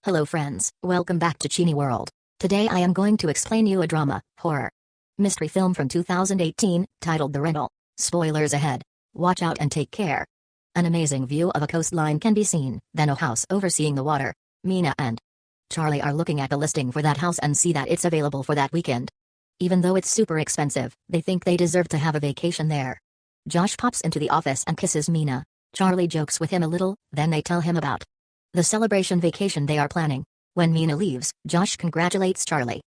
Hello friends, welcome back to Cini World. Today I am going to explain you a drama, horror, mystery film from 2018, titled The Rental. Spoilers ahead. Watch out and take care. An amazing view of a coastline can be seen, then a house overseeing the water. Mina and Charlie are looking at the listing for that house and see that it's available for that weekend. Even though it's super expensive, they think they deserve to have a vacation there. Josh pops into the office and kisses Mina. Charlie jokes with him a little, then they tell him about the celebration vacation they are planning. When Mina leaves, Josh congratulates Charlie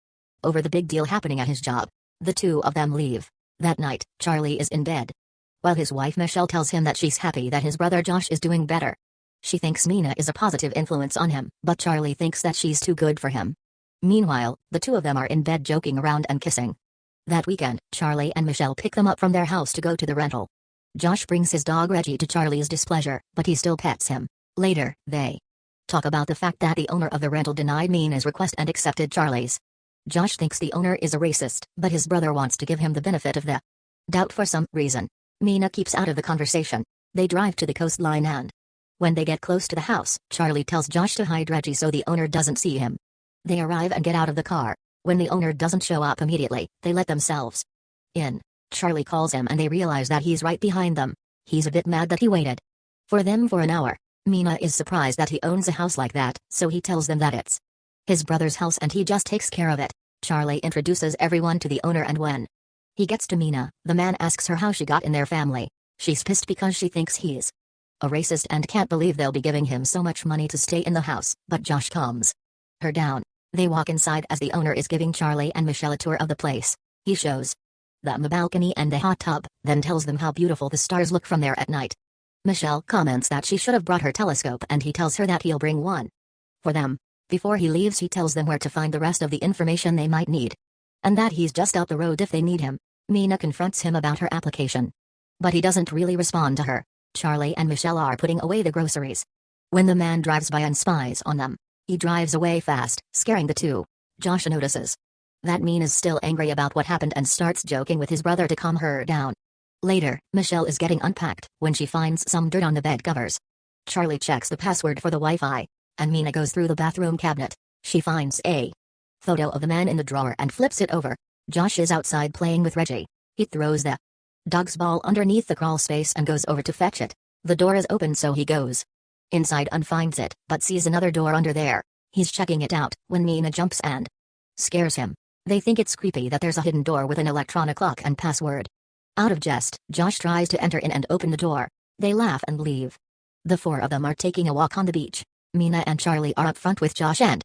over the big deal happening at his job. The two of them leave. That night, Charlie is in bed, while his wife Michelle tells him that she's happy that his brother Josh is doing better. She thinks Mina is a positive influence on him, but Charlie thinks that she's too good for him. Meanwhile, the two of them are in bed joking around and kissing. That weekend, Charlie and Michelle pick them up from their house to go to the rental. Josh brings his dog Reggie to Charlie's displeasure, but he still pets him. Later, they talk about the fact that the owner of the rental denied Mina's request and accepted Charlie's. Josh thinks the owner is a racist, but his brother wants to give him the benefit of the doubt for some reason. Mina keeps out of the conversation. They drive to the coastline and when they get close to the house, Charlie tells Josh to hide Reggie so the owner doesn't see him. They arrive and get out of the car. When the owner doesn't show up immediately, they let themselves in. Charlie calls him and they realize that he's right behind them. He's a bit mad that he waited for them for an hour. Mina is surprised that he owns a house like that, so he tells them that it's his brother's house and he just takes care of it. Charlie introduces everyone to the owner and when he gets to Mina, the man asks her how she got in their family. She's pissed because she thinks he's a racist and can't believe they'll be giving him so much money to stay in the house, but Josh calms her down. They walk inside as the owner is giving Charlie and Michelle a tour of the place. He shows them the balcony and the hot tub, then tells them how beautiful the stars look from there at night. Michelle comments that she should have brought her telescope and he tells her that he'll bring one for them. Before he leaves he tells them where to find the rest of the information they might need, and that he's just up the road if they need him. Mina confronts him about her application, but he doesn't really respond to her. Charlie and Michelle are putting away the groceries when the man drives by and spies on them. He drives away fast, scaring the two. Josh notices that Mina is still angry about what happened and starts joking with his brother to calm her down. Later, Michelle is getting unpacked when she finds some dirt on the bed covers. Charlie checks the password for the Wi-Fi, and Mina goes through the bathroom cabinet. She finds a photo of the man in the drawer and flips it over. Josh is outside playing with Reggie. He throws the dog's ball underneath the crawl space and goes over to fetch it. The door is open so he goes inside and finds it, but sees another door under there. He's checking it out when Mina jumps and scares him. They think it's creepy that there's a hidden door with an electronic lock and password. Out of jest, Josh tries to enter in and open the door. They laugh and leave. The four of them are taking a walk on the beach. Mina and Charlie are up front with Josh and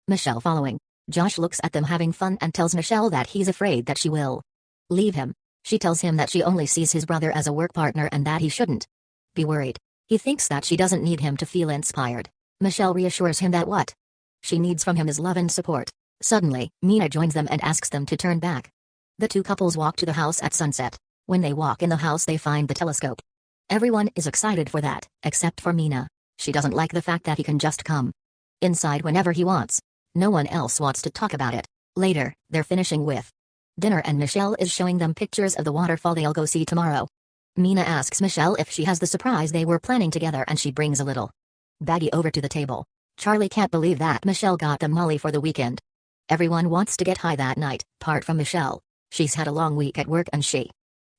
Michelle following. Josh looks at them having fun and tells Michelle that he's afraid that she will leave him. She tells him that she only sees his brother as a work partner and that he shouldn't be worried. He thinks that she doesn't need him to feel inspired. Michelle reassures him that what she needs from him is love and support. Suddenly, Mina joins them and asks them to turn back. The two couples walk to the house at sunset. When they walk in the house they find the telescope. Everyone is excited for that, except for Mina. She doesn't like the fact that he can just come inside whenever he wants. No one else wants to talk about it. Later, they're finishing with dinner and Michelle is showing them pictures of the waterfall they'll go see tomorrow. Mina asks Michelle if she has the surprise they were planning together and she brings a little baggie over to the table. Charlie can't believe that Michelle got them Molly for the weekend. Everyone wants to get high that night, apart from Michelle. She's had a long week at work and she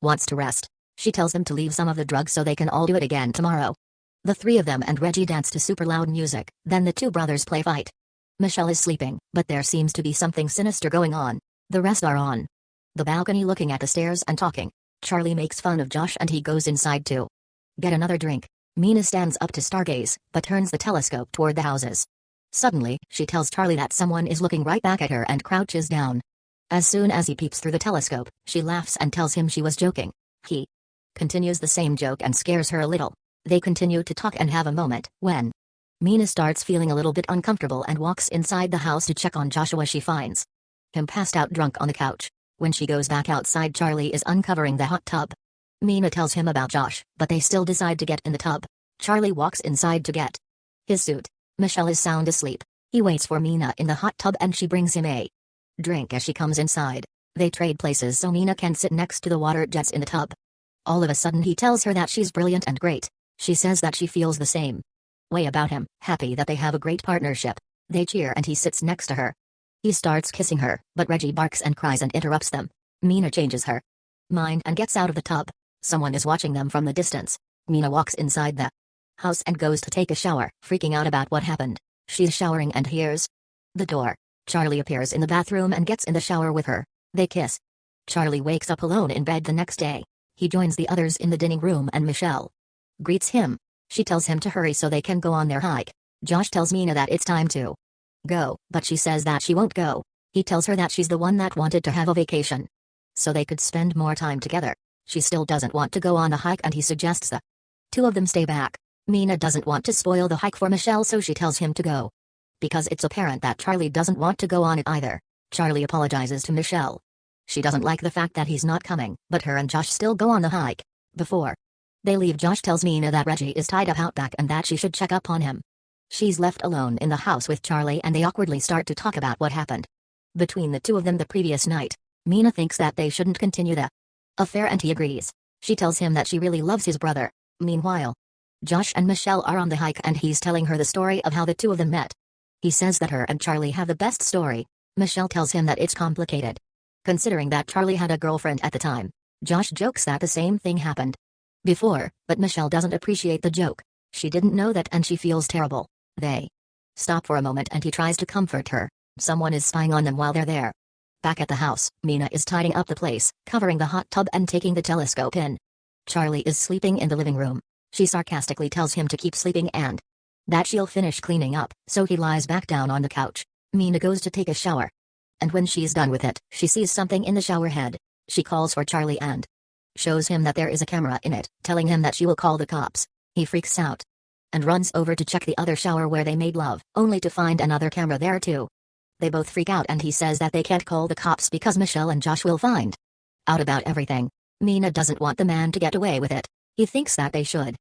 wants to rest. She tells them to leave some of the drugs so they can all do it again tomorrow. The three of them and Reggie dance to super loud music, then the two brothers play fight. Michelle is sleeping, but there seems to be something sinister going on. The rest are on the balcony looking at the stairs and talking. Charlie makes fun of Josh and he goes inside to get another drink. Mina stands up to stargaze, but turns the telescope toward the houses. Suddenly, she tells Charlie that someone is looking right back at her and crouches down. As soon as he peeps through the telescope, she laughs and tells him she was joking. He continues the same joke and scares her a little. They continue to talk and have a moment when Mina starts feeling a little bit uncomfortable and walks inside the house to check on Joshua. She finds him passed out drunk on the couch. When she goes back outside, Charlie is uncovering the hot tub. Mina tells him about Josh, but they still decide to get in the tub. Charlie walks inside to get his suit. Michelle is sound asleep. He waits for Mina in the hot tub and she brings him a drink as she comes inside. They trade places so Mina can sit next to the water jets in the tub. All of a sudden he tells her that she's brilliant and great. She says that she feels the same way about him, happy that they have a great partnership. They cheer and he sits next to her. He starts kissing her, but Reggie barks and cries and interrupts them. Mina changes her mind and gets out of the tub. Someone is watching them from the distance. Mina walks inside the house and goes to take a shower, freaking out about what happened. She's showering and hears the door. Charlie appears in the bathroom and gets in the shower with her. They kiss. Charlie wakes up alone in bed the next day. He joins the others in the dining room and Michelle greets him. She tells him to hurry so they can go on their hike. Josh tells Mina that it's time to go, but she says that she won't go. He tells her that she's the one that wanted to have a vacation, so they could spend more time together. She still doesn't want to go on the hike and he suggests the two of them stay back. Mina doesn't want to spoil the hike for Michelle, so she tells him to go, because it's apparent that Charlie doesn't want to go on it either. Charlie apologizes to Michelle. She doesn't like the fact that he's not coming, but her and Josh still go on the hike. Before they leave, Josh tells Mina that Reggie is tied up out back and that she should check up on him. She's left alone in the house with Charlie and they awkwardly start to talk about what happened between the two of them the previous night. Mina thinks that they shouldn't continue the affair and he agrees. She tells him that she really loves his brother. Meanwhile, Josh and Michelle are on the hike and he's telling her the story of how the two of them met. He says that her and Charlie have the best story. Michelle tells him that it's complicated, considering that Charlie had a girlfriend at the time. Josh jokes that the same thing happened before, but Michelle doesn't appreciate the joke. She didn't know that and she feels terrible. They stop for a moment and he tries to comfort her. Someone is spying on them while they're there. Back at the house, Mina is tidying up the place, covering the hot tub and taking the telescope in. Charlie is sleeping in the living room. She sarcastically tells him to keep sleeping and that she'll finish cleaning up, so he lies back down on the couch. Mina goes to take a shower, and when she's done with it, she sees something in the shower head. She calls for Charlie and shows him that there is a camera in it, telling him that she will call the cops. He freaks out and runs over to check the other shower where they made love, only to find another camera there too. They both freak out and he says that they can't call the cops because Michelle and Josh will find out about everything. Mina doesn't want the man to get away with it. He thinks that they should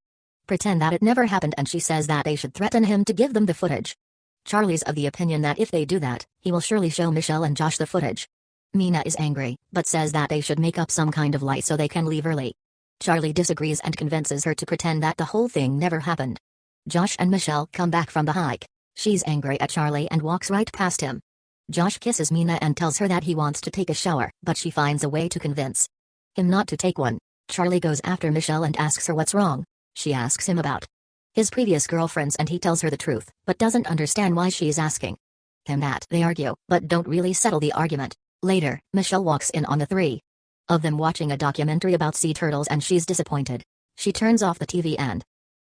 pretend that it never happened and she says that they should threaten him to give them the footage. Charlie's of the opinion that if they do that, he will surely show Michelle and Josh the footage. Mina is angry, but says that they should make up some kind of lie so they can leave early. Charlie disagrees and convinces her to pretend that the whole thing never happened. Josh and Michelle come back from the hike. She's angry at Charlie and walks right past him. Josh kisses Mina and tells her that he wants to take a shower, but she finds a way to convince him not to take one. Charlie goes after Michelle and asks her what's wrong. She asks him about his previous girlfriends and he tells her the truth, but doesn't understand why she's asking him that. They argue, but don't really settle the argument. Later, Michelle walks in on the three of them watching a documentary about sea turtles and she's disappointed. She turns off the TV and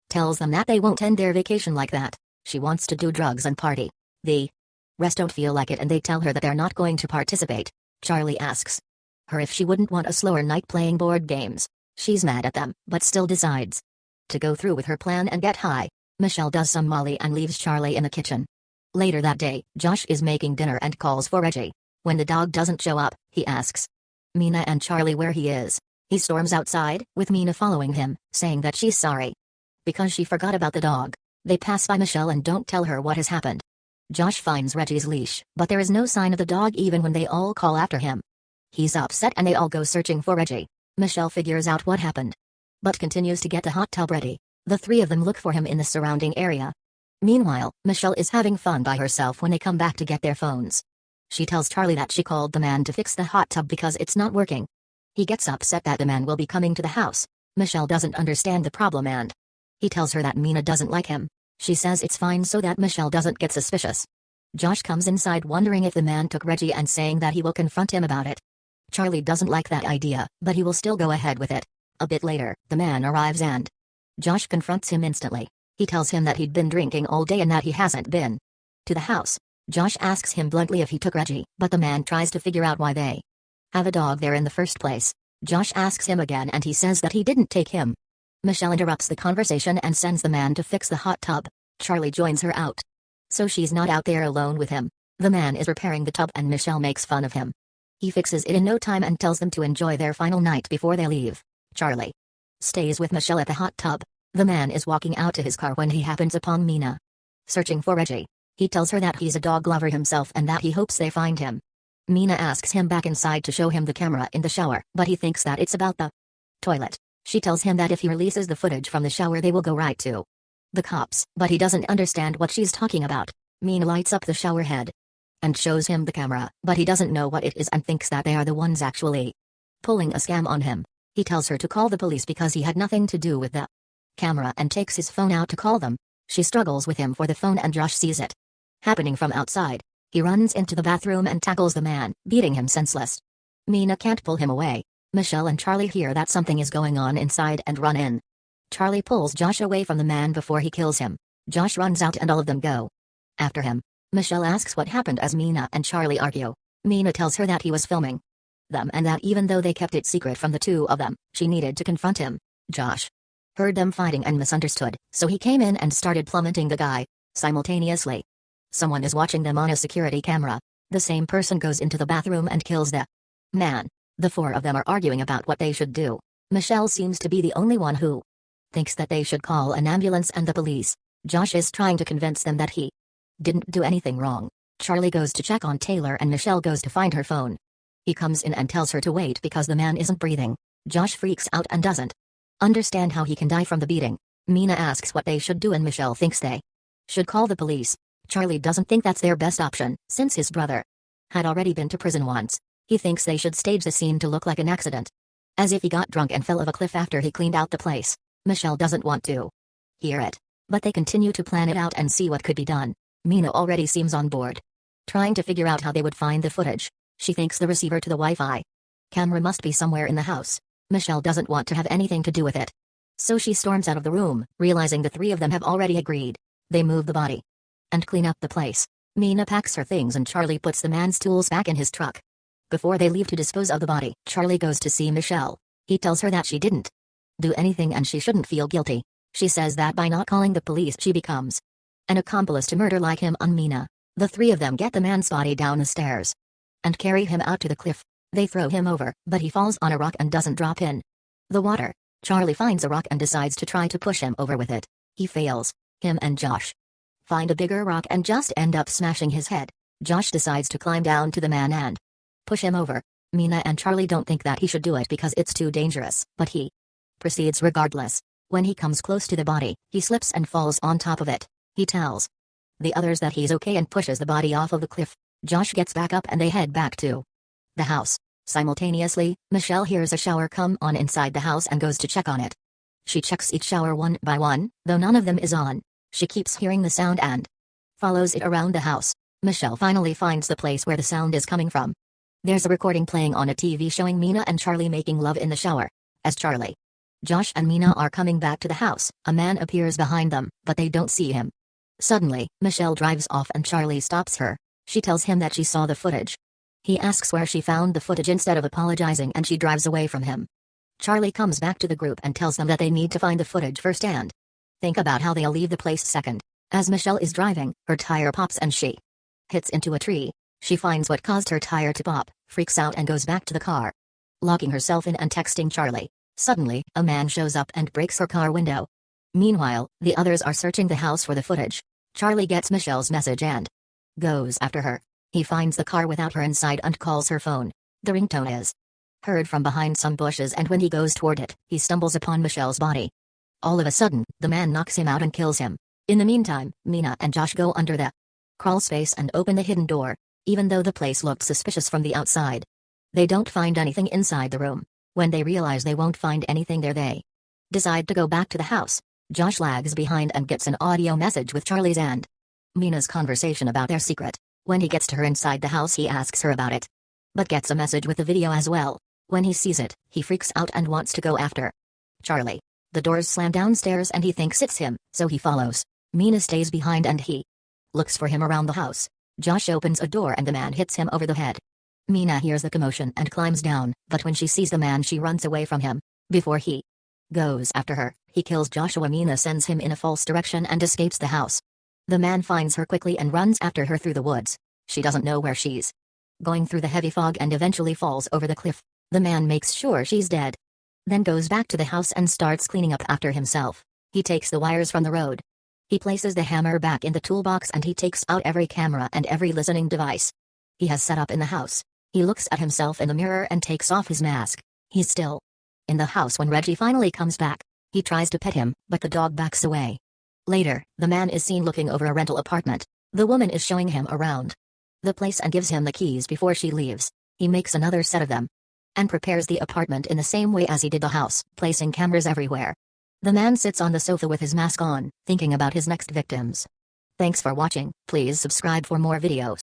tells them that they won't end their vacation like that. She wants to do drugs and party. The rest don't feel like it and they tell her that they're not going to participate. Charlie asks her if she wouldn't want a slower night playing board games. She's mad at them, but still decides to go through with her plan and get high. Michelle does some Molly and leaves Charlie in the kitchen. Later that day, Josh is making dinner and calls for Reggie. When the dog doesn't show up, he asks Mina and Charlie where he is. He storms outside, with Mina following him, saying that she's sorry because she forgot about the dog. They pass by Michelle and don't tell her what has happened. Josh finds Reggie's leash, but there is no sign of the dog even when they all call after him. He's upset and they all go searching for Reggie. Michelle figures out what happened, but continues to get the hot tub ready. The three of them look for him in the surrounding area. Meanwhile, Michelle is having fun by herself when they come back to get their phones. She tells Charlie that she called the man to fix the hot tub because it's not working. He gets upset that the man will be coming to the house. Michelle doesn't understand the problem and he tells her that Mina doesn't like him. She says it's fine so that Michelle doesn't get suspicious. Josh comes inside wondering if the man took Reggie and saying that he will confront him about it. Charlie doesn't like that idea, but he will still go ahead with it. A bit later, the man arrives and Josh confronts him instantly. He tells him that he'd been drinking all day and that he hasn't been to the house. Josh asks him bluntly if he took Reggie, but the man tries to figure out why they have a dog there in the first place. Josh asks him again and he says that he didn't take him. Michelle interrupts the conversation and sends the man to fix the hot tub. Charlie joins her out, so she's not out there alone with him. The man is repairing the tub and Michelle makes fun of him. He fixes it in no time and tells them to enjoy their final night before they leave. Charlie stays with Michelle at the hot tub. The man is walking out to his car when he happens upon Mina searching for Reggie. He tells her that he's a dog lover himself and that he hopes they find him. Mina asks him back inside to show him the camera in the shower, but he thinks that it's about the toilet. She tells him that if he releases the footage from the shower they will go right to the cops, but he doesn't understand what she's talking about. Mina lights up the shower head and shows him the camera, but he doesn't know what it is and thinks that they are the ones actually pulling a scam on him. He tells her to call the police because he had nothing to do with the camera and takes his phone out to call them. She struggles with him for the phone and Josh sees it happening from outside. He runs into the bathroom and tackles the man, beating him senseless. Mina can't pull him away. Michelle and Charlie hear that something is going on inside and run in. Charlie pulls Josh away from the man before he kills him. Josh runs out and all of them go after him. Michelle asks what happened as Mina and Charlie argue. Mina tells her that he was filming them and that even though they kept it secret from the two of them, she needed to confront him. Josh heard them fighting and misunderstood, so he came in and started plummeting the guy. Simultaneously, someone is watching them on a security camera. The same person goes into the bathroom and kills the man. The four of them are arguing about what they should do. Michelle seems to be the only one who thinks that they should call an ambulance and the police. Josh is trying to convince them that he didn't do anything wrong. Charlie goes to check on Taylor and Michelle goes to find her phone. He comes in and tells her to wait because the man isn't breathing. Josh freaks out and doesn't understand how he can die from the beating. Mina asks what they should do and Michelle thinks they should call the police. Charlie doesn't think that's their best option, since his brother had already been to prison once. He thinks they should stage the scene to look like an accident, as if he got drunk and fell off a cliff after he cleaned out the place. Michelle doesn't want to hear it, but they continue to plan it out and see what could be done. Mina already seems on board, trying to figure out how they would find the footage. She thinks the receiver to the Wi-Fi camera must be somewhere in the house. Michelle doesn't want to have anything to do with it, so she storms out of the room, realizing the three of them have already agreed. They move the body and clean up the place. Mina packs her things and Charlie puts the man's tools back in his truck. Before they leave to dispose of the body, Charlie goes to see Michelle. He tells her that she didn't do anything and she shouldn't feel guilty. She says that by not calling the police she becomes an accomplice to murder like him on Mina. The three of them get the man's body down the stairs and carry him out to the cliff. They throw him over, but he falls on a rock and doesn't drop in the water. Charlie finds a rock and decides to try to push him over with it. He fails. Him and Josh find a bigger rock and just end up smashing his head. Josh decides to climb down to the man and push him over. Mina and Charlie don't think that he should do it because it's too dangerous, but he proceeds regardless. When he comes close to the body, he slips and falls on top of it. He tells the others that he's okay and pushes the body off of the cliff. Josh gets back up and they head back to the house. Simultaneously, Michelle hears a shower come on inside the house and goes to check on it. She checks each shower one by one, though none of them is on. She keeps hearing the sound and follows it around the house. Michelle finally finds the place where the sound is coming from. There's a recording playing on a TV showing Mina and Charlie making love in the shower. As Charlie, Josh and Mina are coming back to the house, a man appears behind them, but they don't see him. Suddenly, Michelle drives off and Charlie stops her. She tells him that she saw the footage. He asks where she found the footage instead of apologizing and she drives away from him. Charlie comes back to the group and tells them that they need to find the footage first and think about how they'll leave the place second. As Michelle is driving, her tire pops and she hits into a tree. She finds what caused her tire to pop, freaks out and goes back to the car, locking herself in and texting Charlie. Suddenly, a man shows up and breaks her car window. Meanwhile, the others are searching the house for the footage. Charlie gets Michelle's message and goes after her. He finds the car without her inside and calls her phone. The ringtone is heard from behind some bushes and when he goes toward it, he stumbles upon Michelle's body. All of a sudden, the man knocks him out and kills him. In the meantime, Mina and Josh go under the crawl space and open the hidden door. Even though the place looked suspicious from the outside, they don't find anything inside the room. When they realize they won't find anything there, they decide to go back to the house. Josh lags behind and gets an audio message with Charlie's and Mina's conversation about their secret. When he gets to her inside the house, he asks her about it, but gets a message with the video as well. When he sees it, he freaks out and wants to go after Charlie. The doors slam downstairs and he thinks it's him, so he follows. Mina stays behind and he looks for him around the house. Josh opens a door and the man hits him over the head. Mina hears the commotion and climbs down, but when she sees the man she runs away from him. Before he goes after her, he kills Joshua. Mina sends him in a false direction and escapes the house. The man finds her quickly and runs after her through the woods. She doesn't know where she's going through the heavy fog and eventually falls over the cliff. The man makes sure she's dead, then goes back to the house and starts cleaning up after himself. He takes the wires from the road. He places the hammer back in the toolbox and he takes out every camera and every listening device he has set up in the house. He looks at himself in the mirror and takes off his mask. He's still in the house when Reggie finally comes back. He tries to pet him, but the dog backs away. Later, the man is seen looking over a rental apartment. The woman is showing him around the place and gives him the keys before she leaves. He makes another set of them and prepares the apartment in the same way as he did the house, placing cameras everywhere. The man sits on the sofa with his mask on, thinking about his next victims. Thanks for watching. Please subscribe for more videos.